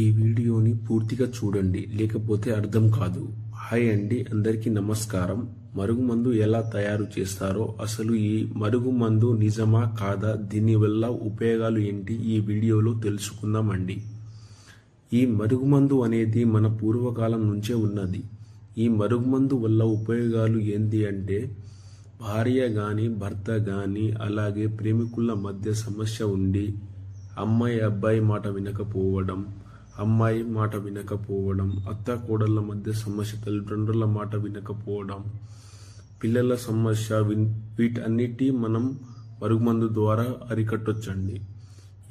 ఈ వీడియోని పూర్తిగా చూడండి, లేకపోతే అర్థం కాదు. హాయ్ అండి, అందరికీ నమస్కారం. మరుగుమందు ఎలా తయారు చేస్తారో, అసలు ఈ మరుగుమందు నిజమా కాదా, దీనివల్ల ఉపయోగాలు ఏంటి, ఈ వీడియోలో తెలుసుకుందామండి. ఈ మరుగుమందు అనేది మన పూర్వకాలం నుంచే ఉన్నది. ఈ మరుగుమందు వల్ల ఉపయోగాలు ఏంటి అంటే, భార్య కానీ భర్త కానీ అలాగే ప్రేమికుల మధ్య సమస్య ఉండి అమ్మాయి అబ్బాయి మాట వినకపోవడం, అమ్మాయి మాట వినకపోవడం, అత్త కోడళ్ళ మధ్య సమస్య, తల్లిదండ్రుల మాట వినకపోవడం, పిల్లల సమస్య, వీటన్నిటి మనం మరుగుమందు ద్వారా అరికట్టొచ్చండి.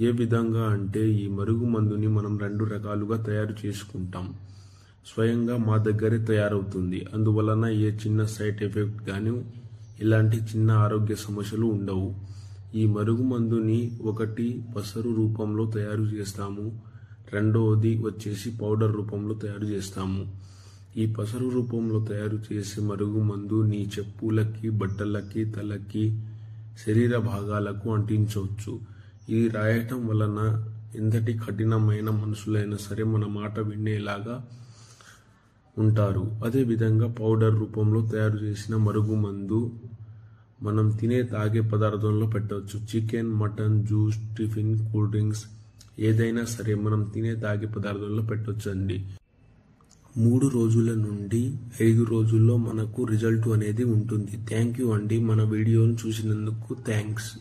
ఏ విధంగా అంటే, ఈ మరుగుమందుని మనం 2 రకాలుగా తయారు చేసుకుంటాం. స్వయంగా మా దగ్గరే తయారవుతుంది. అందువలన ఏ చిన్న సైడ్ ఎఫెక్ట్ కానీ ఇలాంటి చిన్న ఆరోగ్య సమస్యలు ఉండవు. ఈ మరుగుమందుని ఒకటి పసరు రూపంలో తయారు చేస్తాము, రెండవది వచ్చేసి పౌడర్ రూపంలో తయారు చేస్తాము. ఈ పసరు రూపంలో తయారు చేసే మరుగుమందు నీ చెప్పులకి, బట్టలకి, తలకి, శరీర భాగాలకు అంటించవచ్చు. ఇది రాయటం వలన ఎంతటి కఠినమైన మనుషులైనా సరే మన మాట వినేలాగా ఉంటారు. అదేవిధంగా పౌడర్ రూపంలో తయారు చేసిన మరుగుమందు మనం తినే తాగే పదార్థంలో పెట్టవచ్చు. Chicken, mutton, juice, tiffin, cool drinks ఏదైనా సరే మనం తినే తాగే పదార్థంలో పెట్టవచ్చు అండి. 3 రోజుల నుండి 5 రోజుల్లో మనకు రిజల్ట్ అనేది ఉంటుంది. థ్యాంక్ యూ అండి, మన వీడియోను చూసినందుకు థ్యాంక్స్.